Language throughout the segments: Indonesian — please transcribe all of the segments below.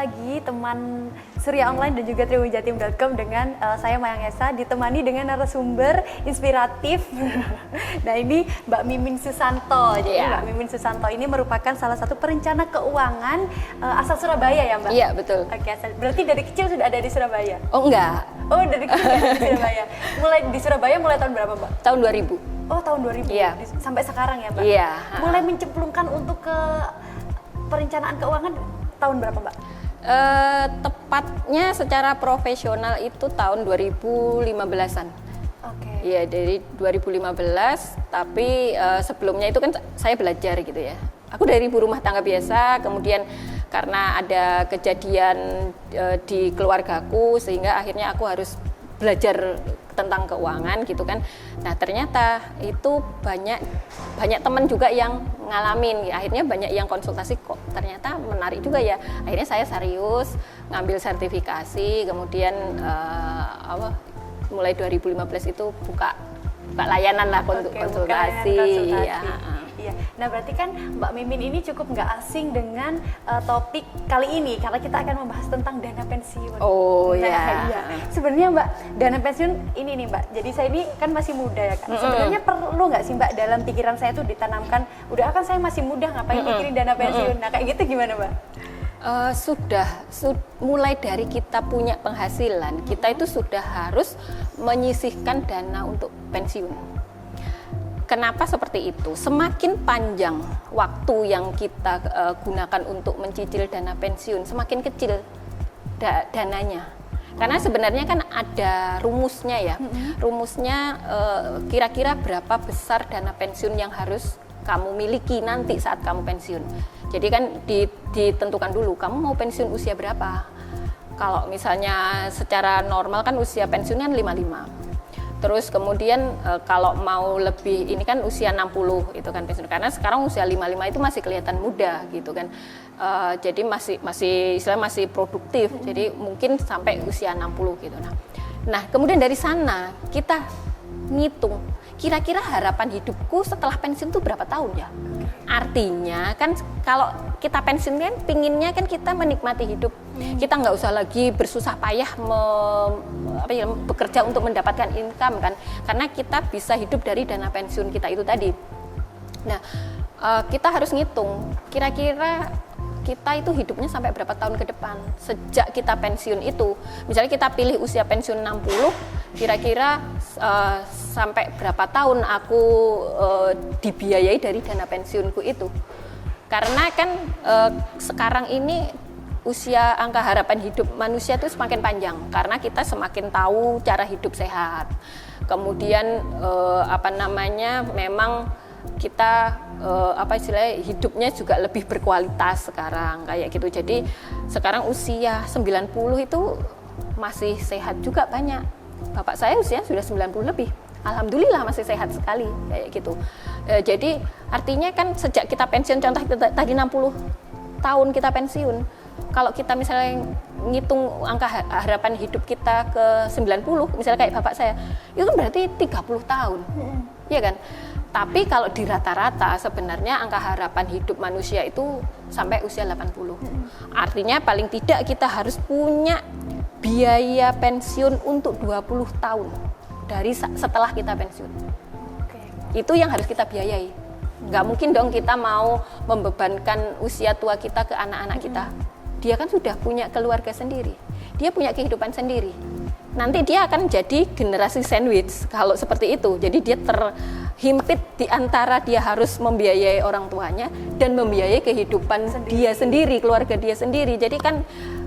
lagi teman Surya Online dan juga Triwunjatim.com dengan saya Mayang Esa, ditemani dengan narasumber inspiratif. Nah, ini Mbak Mimin Susanto. Jadi Mbak Mimin Susanto ini merupakan salah satu perencana keuangan asal Surabaya ya Mbak? Iya, betul. Oke, berarti dari kecil sudah ada di Surabaya? Oh enggak. Oh, dari kecil ada di Surabaya. Mulai di Surabaya mulai tahun berapa Mbak? Tahun 2000. Oh, tahun 2000. Iya. Sampai sekarang ya Mbak? Iya. Mulai mencemplungkan untuk ke perencanaan keuangan tahun berapa Mbak? Tepatnya secara profesional itu tahun 2015-an. Oke. Iya, dari 2015, tapi sebelumnya itu kan saya belajar gitu ya. Aku dari ibu rumah tangga biasa, kemudian karena ada kejadian di keluargaku sehingga akhirnya aku harus belajar tentang keuangan gitu kan. Nah, ternyata itu banyak teman juga yang ngalamin. Akhirnya banyak yang konsultasi, kok ternyata menarik juga ya. Akhirnya saya serius ngambil sertifikasi, kemudian mulai 2015 itu buka layanan lah untuk konsultasi. Iya. Nah, berarti kan Mbak Mimin ini cukup nggak asing dengan topik kali ini karena kita akan membahas tentang dana pensiun. Oh nah, iya. Sebenarnya Mbak, dana pensiun ini nih Mbak. Jadi saya ini kan masih muda ya kan. Sebenarnya perlu nggak sih Mbak dalam pikiran saya tuh ditanamkan, udah kan saya masih muda ngapain mikirin dana pensiun. Nah, kayak gitu gimana Mbak? Mulai dari kita punya penghasilan, kita itu sudah harus menyisihkan dana untuk pensiun. Kenapa seperti itu? Semakin panjang waktu yang kita gunakan untuk mencicil dana pensiun, semakin kecil dananya. Karena sebenarnya kan ada rumusnya ya. Rumusnya kira-kira berapa besar dana pensiun yang harus kamu miliki nanti saat kamu pensiun. Jadi kan ditentukan dulu, kamu mau pensiun usia berapa? Kalau misalnya secara normal kan usia pensiun kan 55. Terus kemudian kalau mau lebih, ini kan usia 60 itu kan pensiun. Karena sekarang usia 55 itu masih kelihatan muda gitu kan. Jadi masih produktif. Jadi mungkin sampai usia 60 gitu. Nah, kemudian dari sana kita ngitung kira-kira harapan hidupku setelah pensiun itu berapa tahun ya? Artinya kan kalau kita pensiun kan pinginnya kan kita menikmati hidup. Kita nggak usah lagi bersusah payah bekerja untuk mendapatkan income kan. Karena kita bisa hidup dari dana pensiun kita itu tadi. Nah, kita harus ngitung kira-kira kita itu hidupnya sampai berapa tahun ke depan sejak kita pensiun itu. Misalnya kita pilih usia pensiun 60, kira-kira sampai berapa tahun aku dibiayai dari dana pensiunku itu. Karena kan sekarang ini usia angka harapan hidup manusia itu semakin panjang karena kita semakin tahu cara hidup sehat. Kemudian memang kita hidupnya juga lebih berkualitas sekarang kayak gitu. Jadi sekarang usia 90 itu masih sehat juga banyak. Bapak saya usia sudah 90 lebih. Alhamdulillah masih sehat sekali kayak gitu. Jadi artinya kan sejak kita pensiun, contoh tadi 60 tahun kita pensiun. Kalau kita misalnya ngitung angka harapan hidup kita ke 90, misalnya kayak bapak saya, itu kan berarti 30 tahun. Iya kan? Tapi kalau di rata-rata sebenarnya angka harapan hidup manusia itu sampai usia 80. Artinya paling tidak kita harus punya biaya pensiun untuk 20 tahun dari setelah kita pensiun. Itu yang harus kita biayai. Nggak mungkin dong kita mau membebankan usia tua kita ke anak-anak kita. Dia kan sudah punya keluarga sendiri. Dia punya kehidupan sendiri. Nanti dia akan jadi generasi sandwich kalau seperti itu. Jadi dia terhimpit di antara dia harus membiayai orang tuanya dan membiayai kehidupan dia sendiri, keluarga dia sendiri. Jadi kan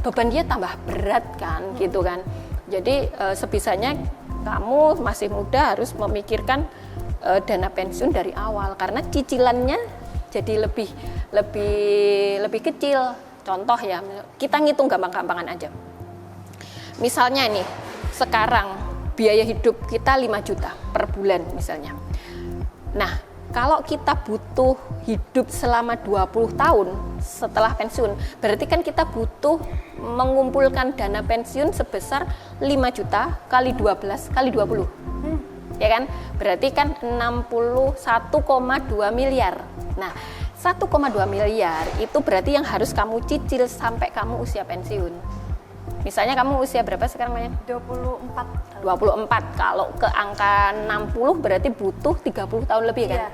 beban dia tambah berat kan gitu kan. Jadi sebisanya kamu masih muda harus memikirkan dana pensiun dari awal karena cicilannya jadi lebih kecil. Contoh ya, kita ngitung gampang-gampangan aja. Misalnya nih, sekarang biaya hidup kita 5 juta per bulan misalnya. Nah, kalau kita butuh hidup selama 20 tahun setelah pensiun, berarti kan kita butuh mengumpulkan dana pensiun sebesar 5 juta kali 12 kali 20. Ya kan? Berarti kan 61,2 miliar. Nah, 1,2 miliar itu berarti yang harus kamu cicil sampai kamu usia pensiun. Misalnya kamu usia berapa sekarang, Maya? 24. 24. Kalau ke angka 60 berarti butuh 30 tahun lebih kan? Iya.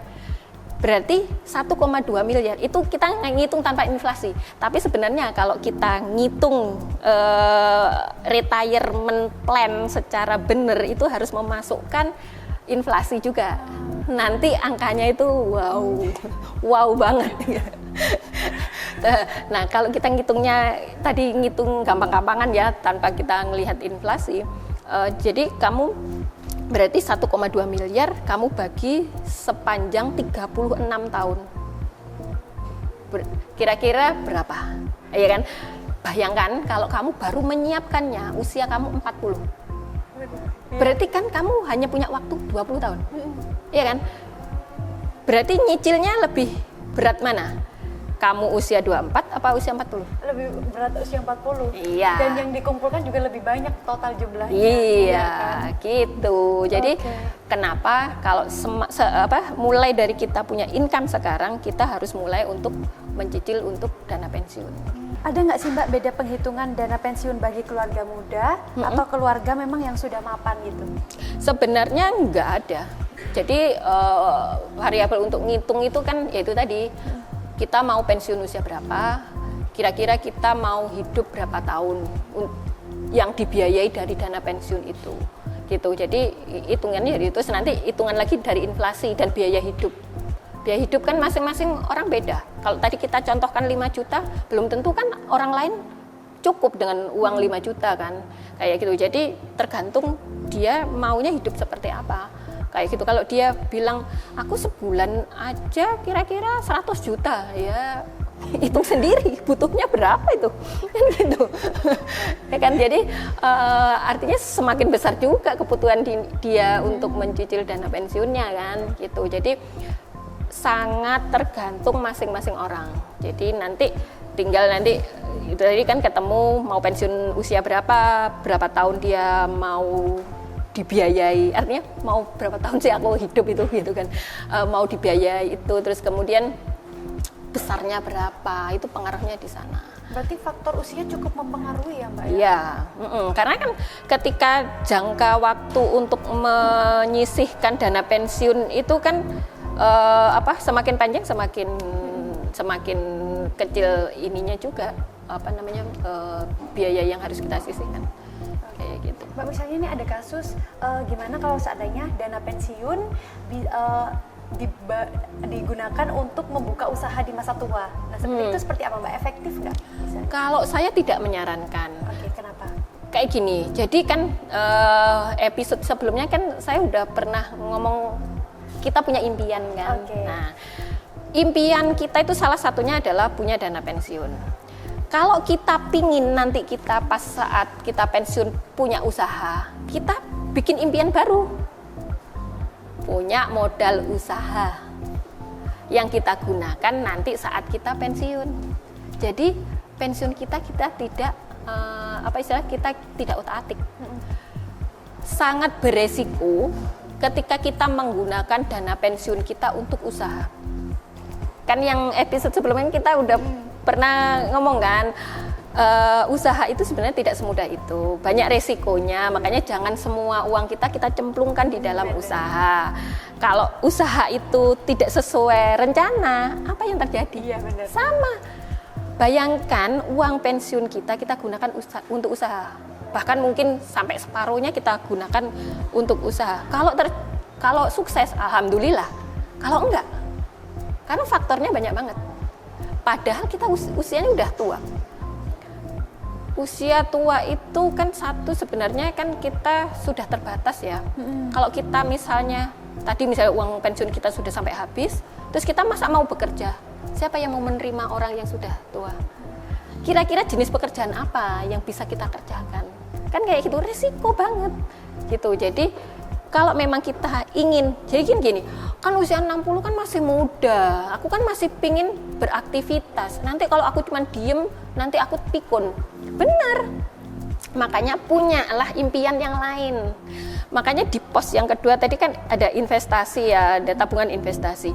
Berarti 1,2 miliar itu kita ngitung tanpa inflasi. Tapi sebenarnya kalau kita ngitung retirement plan secara benar itu harus memasukkan inflasi juga. Nanti angkanya itu wow banget. Nah, kalau kita ngitungnya tadi ngitung gampang-gampangan ya tanpa kita ngelihat inflasi. Jadi kamu berarti 1,2 miliar kamu bagi sepanjang 36 tahun. Kira-kira berapa? Ya kan? Bayangkan kalau kamu baru menyiapkannya usia kamu 40. Berarti kan kamu hanya punya waktu 20 tahun. Iya kan? Berarti nyicilnya lebih berat mana? Kamu usia 24 apa usia 40? Lebih berat usia 40. Iya. Dan yang dikumpulkan juga lebih banyak total jumlahnya. Iya, kan? gitu. Jadi kenapa kalau mulai dari kita punya income sekarang, kita harus mulai untuk mencicil untuk dana pensiun. Ada nggak sih Mbak beda penghitungan dana pensiun bagi keluarga muda atau keluarga memang yang sudah mapan gitu? Sebenarnya nggak ada. Jadi variabel untuk ngitung itu kan yaitu tadi kita mau pensiun usia berapa, kira-kira kita mau hidup berapa tahun yang dibiayai dari dana pensiun itu, gitu. Jadi hitungannya dari itu, nanti hitungan lagi dari inflasi dan biaya hidup. Biaya hidup kan masing-masing orang beda. Kalau tadi kita contohkan 5 juta, belum tentu kan orang lain cukup dengan uang 5 juta kan, kayak gitu. Jadi tergantung dia maunya hidup seperti apa. Kayak gitu, kalau dia bilang aku sebulan aja kira-kira 100 juta, ya hitung sendiri butuhnya berapa itu kan gitu. Ya kan, jadi artinya semakin besar juga kebutuhan dia untuk mencicil dana pensiunnya kan gitu. Jadi sangat tergantung masing-masing orang. Jadi nanti tinggal itu tadi kan ketemu mau pensiun usia berapa tahun dia mau dibiayai, artinya mau berapa tahun sih aku hidup itu gitu kan, mau dibiayai itu, terus kemudian besarnya berapa, itu pengaruhnya di sana. Berarti faktor usia cukup mempengaruhi ya Mbak? Iya, karena kan ketika jangka waktu untuk menyisihkan dana pensiun itu kan semakin panjang semakin kecil ininya juga biaya yang harus kita sisihkan. Kayak gitu. Mbak, misalnya ini ada kasus gimana kalau seandainya dana pensiun digunakan untuk membuka usaha di masa tua. Nah, itu seperti apa Mbak? Efektif nggak? Kalau saya tidak menyarankan. Oke, kenapa? Kayak gini, jadi kan episode sebelumnya kan saya udah pernah ngomong kita punya impian kan. Okay. Nah, impian kita itu salah satunya adalah punya dana pensiun. Kalau kita pingin nanti kita pas saat kita pensiun punya usaha, kita bikin impian baru. Punya modal usaha yang kita gunakan nanti saat kita pensiun. Jadi pensiun kita tidak kita tidak otak-atik. Sangat beresiko ketika kita menggunakan dana pensiun kita untuk usaha. Kan yang episode sebelumnya kita udah pernah ngomong kan, usaha itu sebenarnya tidak semudah itu, banyak resikonya, makanya jangan semua uang kita cemplungkan di dalam usaha. Kalau usaha itu tidak sesuai rencana, apa yang terjadi? Iya, benar. Sama, bayangkan uang pensiun kita gunakan untuk usaha, bahkan mungkin sampai separuhnya kita gunakan untuk usaha. Kalau sukses, alhamdulillah. Kalau enggak, karena faktornya banyak banget. Padahal kita usianya udah tua. Usia tua itu kan sebenarnya kan kita sudah terbatas ya. Kalau kita misalnya uang pensiun kita sudah sampai habis, terus kita masa mau bekerja? Siapa yang mau menerima orang yang sudah tua? Kira-kira jenis pekerjaan apa yang bisa kita kerjakan? Kan kayak gitu, risiko banget gitu. Jadi kalau memang kita ingin, jadi gini, kan usia 60 kan masih muda, aku kan masih pingin beraktivitas, nanti kalau aku cuma diem, nanti aku pikun. Benar, makanya punyalah impian yang lain. Makanya di pos yang kedua tadi kan ada investasi ya, ada tabungan investasi.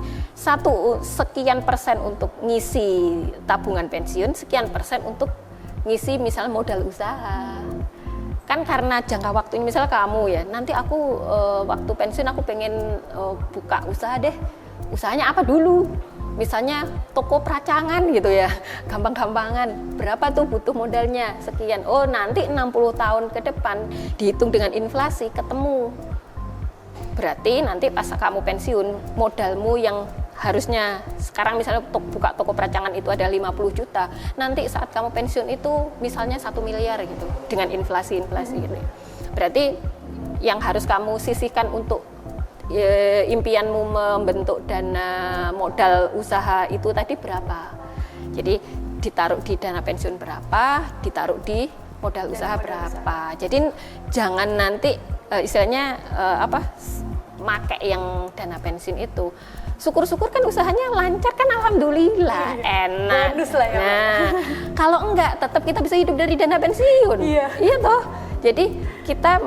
Sekian persen untuk ngisi tabungan pensiun, sekian persen untuk ngisi misalnya modal usaha. Kan karena jangka waktunya, misalnya kamu ya, nanti aku waktu pensiun aku pengen buka usaha deh. Usahanya apa dulu? Misalnya toko peracangan gitu ya, gampang-gampangan. Berapa tuh butuh modalnya? Sekian. Oh, nanti 60 tahun ke depan dihitung dengan inflasi ketemu. Berarti nanti pas kamu pensiun, modalmu yang harusnya sekarang misalnya buka toko peracangan itu ada 50 juta. Nanti saat kamu pensiun itu misalnya 1 miliar gitu dengan inflasi-inflasi gitu. Berarti yang harus kamu sisihkan untuk impianmu membentuk dana modal usaha itu tadi berapa? Jadi ditaruh di dana pensiun berapa, ditaruh di modal usaha berapa. Jadi jangan nanti istilahnya make yang dana pensiun itu. Syukur-syukur kan usahanya lancar kan, alhamdulillah, enak. Bonus lah ya. Nah, kalau enggak tetap kita bisa hidup dari dana pensiun. Iya toh. Jadi kita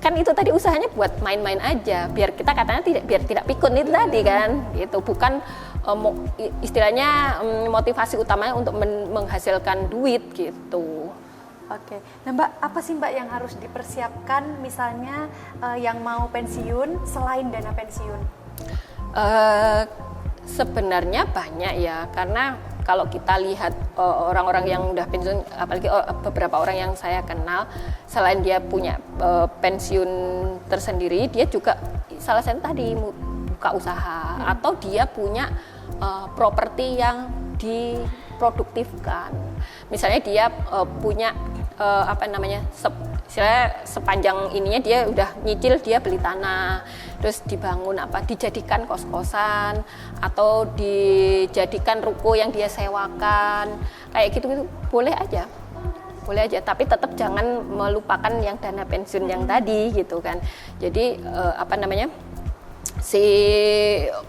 kan itu tadi usahanya buat main-main aja, biar kita katanya biar tidak pikun itu tadi kan, itu bukan istilahnya motivasi utamanya untuk menghasilkan duit gitu. Oke, nah Mbak, apa sih Mbak yang harus dipersiapkan misalnya yang mau pensiun selain dana pensiun? Sebenarnya banyak ya, karena kalau kita lihat orang-orang yang udah pensiun, apalagi beberapa orang yang saya kenal, selain dia punya pensiun tersendiri, dia juga salah satu tadi buka usaha atau dia punya properti yang diproduktifkan. Misalnya dia punya sepanjang ininya dia udah nyicil, dia beli tanah, terus dibangun dijadikan kos-kosan atau dijadikan ruko yang dia sewakan, kayak gitu boleh aja, tapi tetap jangan melupakan yang dana pensiun yang tadi gitu kan. Jadi si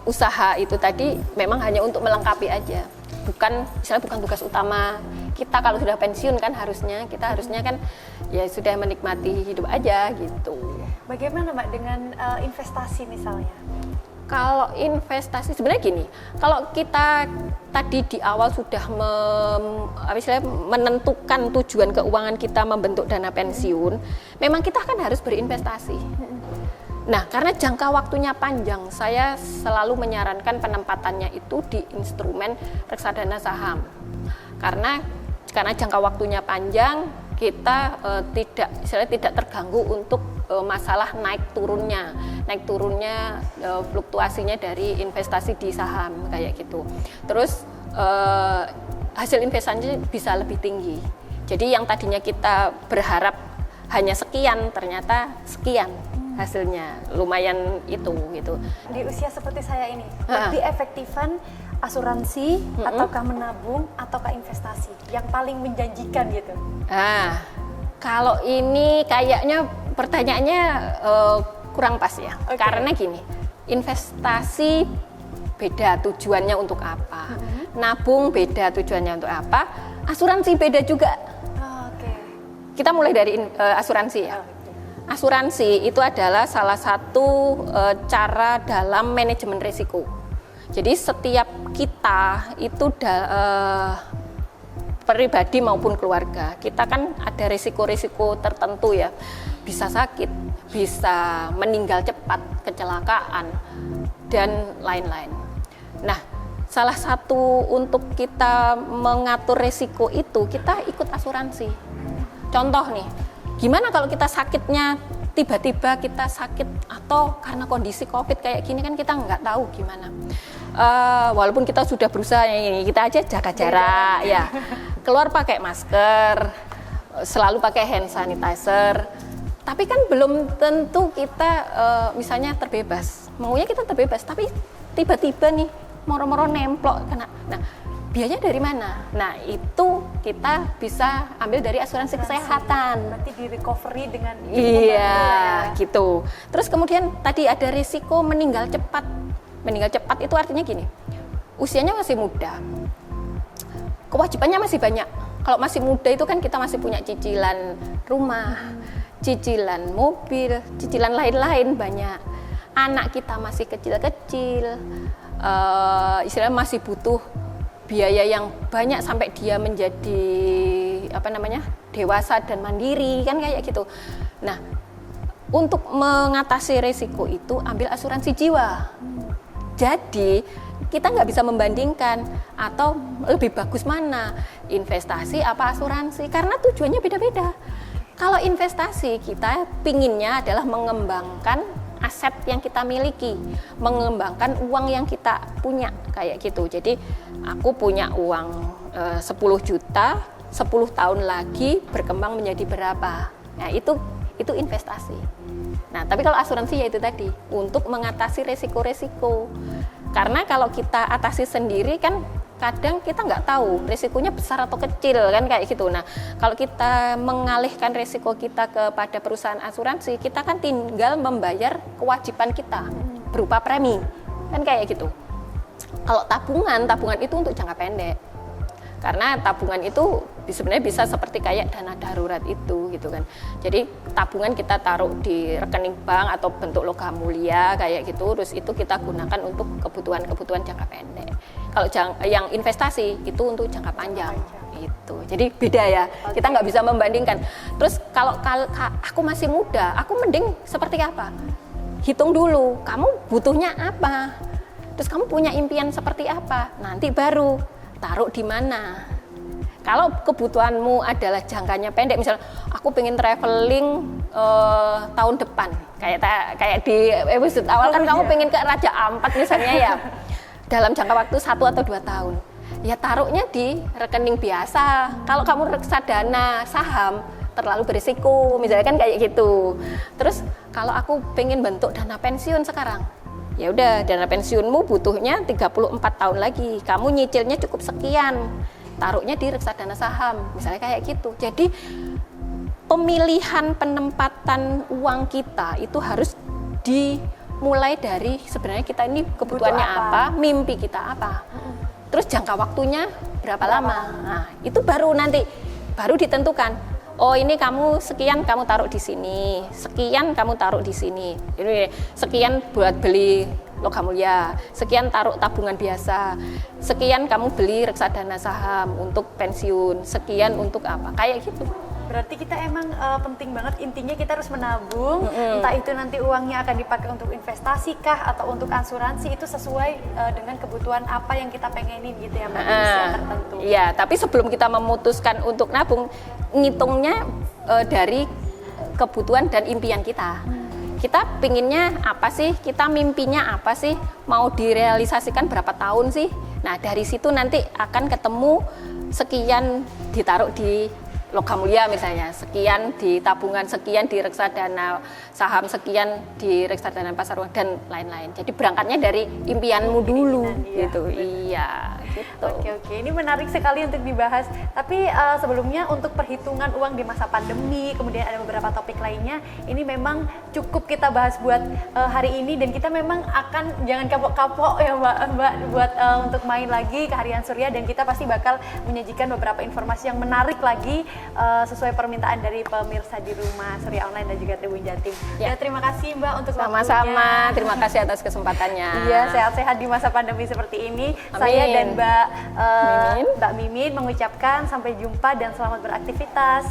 usaha itu tadi memang hanya untuk melengkapi aja, bukan tugas utama kita. Kalau sudah pensiun kan harusnya kan ya sudah menikmati hidup aja gitu. Bagaimana Mbak dengan investasi misalnya? Kalau investasi sebenarnya gini, kalau kita tadi di awal sudah menentukan tujuan keuangan kita membentuk dana pensiun, memang kita kan harus berinvestasi. Nah, karena jangka waktunya panjang, saya selalu menyarankan penempatannya itu di instrumen reksadana saham. Karena jangka waktunya panjang, kita tidak terganggu untuk masalah naik turunnya fluktuasinya dari investasi di saham kayak gitu. Terus hasil investasinya bisa lebih tinggi. Jadi yang tadinya kita berharap hanya sekian, ternyata sekian hasilnya, lumayan itu gitu. Di usia seperti saya ini, lebih efektifan asuransi ataukah menabung ataukah investasi yang paling menjanjikan gitu? Kalau ini kayaknya pertanyaannya kurang pas ya. Okay. Karena gini, investasi beda tujuannya untuk apa, nabung beda tujuannya untuk apa, asuransi beda juga. Kita mulai dari asuransi ya. Asuransi itu adalah salah satu cara dalam manajemen risiko. Jadi setiap kita itu pribadi maupun keluarga, kita kan ada risiko-risiko tertentu ya. Bisa sakit, bisa meninggal cepat, kecelakaan, dan lain-lain. Nah, salah satu untuk kita mengatur risiko itu, kita ikut asuransi. Contoh nih, gimana kalau kita sakitnya tiba-tiba kita sakit atau karena kondisi COVID kayak gini kan kita nggak tahu gimana. Walaupun kita sudah berusaha ini, kita aja jaga jarak ya, keluar pakai masker, selalu pakai hand sanitizer. Tapi kan belum tentu kita misalnya terbebas. Maunya kita terbebas, tapi tiba-tiba nih moro-moro nemplok kena. Nah, biayanya dari mana? Nah, itu kita bisa ambil dari asuransi kesehatan. Berarti di recovery dengan iya, gitu. Terus kemudian tadi ada risiko meninggal cepat. Meninggal cepat itu artinya gini, usianya masih muda, kewajibannya masih banyak. Kalau masih muda itu kan kita masih punya cicilan rumah, cicilan mobil, cicilan lain-lain banyak. Anak kita masih kecil-kecil, istilahnya masih butuh biaya yang banyak sampai dia menjadi dewasa dan mandiri kan kayak gitu. Nah, untuk mengatasi resiko itu ambil asuransi jiwa. Jadi kita nggak bisa membandingkan atau lebih bagus mana investasi apa asuransi karena tujuannya beda-beda. Kalau investasi kita pinginnya adalah mengembangkan aset yang kita miliki, mengembangkan uang yang kita punya kayak gitu. Jadi aku punya uang 10 juta, 10 tahun lagi berkembang menjadi berapa. Nah, itu investasi. Nah, tapi kalau asuransi ya itu tadi untuk mengatasi resiko-resiko. Karena kalau kita atasi sendiri kan kadang kita nggak tahu resikonya besar atau kecil kan kayak gitu. Nah, kalau kita mengalihkan resiko kita kepada perusahaan asuransi, kita kan tinggal membayar kewajiban kita berupa premi kan kayak gitu. Kalau tabungan itu untuk jangka pendek. Karena tabungan itu sebenarnya bisa seperti kayak dana darurat itu gitu kan. Jadi tabungan kita taruh di rekening bank atau bentuk logam mulia kayak gitu, terus itu kita gunakan untuk kebutuhan jangka pendek. Kalau yang investasi itu untuk jangka panjang itu. Jadi beda ya. Kita nggak bisa membandingkan. Terus kalau aku masih muda, aku mending seperti apa? Hitung dulu, kamu butuhnya apa? Terus kamu punya impian seperti apa? Nanti baru taruh di mana. Kalau kebutuhanmu adalah jangkanya pendek, misalnya aku pengen traveling tahun depan, kayak di episode awal kan kamu pengen ke Raja Ampat misalnya ya, dalam jangka waktu 1 atau 2 tahun, ya taruhnya di rekening biasa. Kalau kamu reksadana saham terlalu berisiko, misalnya kan kayak gitu. Terus kalau aku pengen bentuk dana pensiun sekarang, ya udah dana pensiunmu butuhnya 34 tahun lagi, kamu nyicilnya cukup sekian, taruhnya di reksadana saham misalnya kayak gitu. Jadi pemilihan penempatan uang kita itu harus dimulai dari sebenarnya kita ini kebutuhannya apa, mimpi kita apa, terus jangka waktunya berapa lama. Nah, itu baru ditentukan. Oh, ini kamu sekian kamu taruh di sini, sekian kamu taruh di sini. Ini sekian buat beli logam mulia, sekian taruh tabungan biasa, sekian kamu beli reksadana saham untuk pensiun, sekian untuk apa, kayak gitu. Berarti kita emang penting banget, intinya kita harus menabung, entah itu nanti uangnya akan dipakai untuk investasi kah atau untuk asuransi, itu sesuai dengan kebutuhan apa yang kita pengenin gitu ya Mbak, di usia tertentu. Iya, tapi sebelum kita memutuskan untuk nabung, ngitungnya dari kebutuhan dan impian kita. Kita pinginnya apa sih, kita mimpinya apa sih, mau direalisasikan berapa tahun sih. Nah, dari situ nanti akan ketemu sekian ditaruh di logam mulia misalnya, sekian di tabungan, sekian di reksadana saham, sekian di reksadana pasar uang dan lain-lain. Jadi berangkatnya dari impianmu dulu gitu. Iya, gitu. Oke, ini menarik sekali untuk dibahas. Tapi sebelumnya untuk perhitungan uang di masa pandemi, kemudian ada beberapa topik lainnya, ini memang cukup kita bahas buat hari ini, dan kita memang akan jangan kapok-kapok ya Mbak buat untuk main lagi ke Harian Surya, dan kita pasti bakal menyajikan beberapa informasi yang menarik lagi sesuai permintaan dari pemirsa di rumah Surya Online dan juga Tribun Jatim. Ya, terima kasih Mbak untuk waktunya. Sama-sama, terima kasih atas kesempatannya. Iya, sehat-sehat di masa pandemi seperti ini. Amin. Saya dan Mbak Mimin mengucapkan sampai jumpa dan selamat beraktivitas.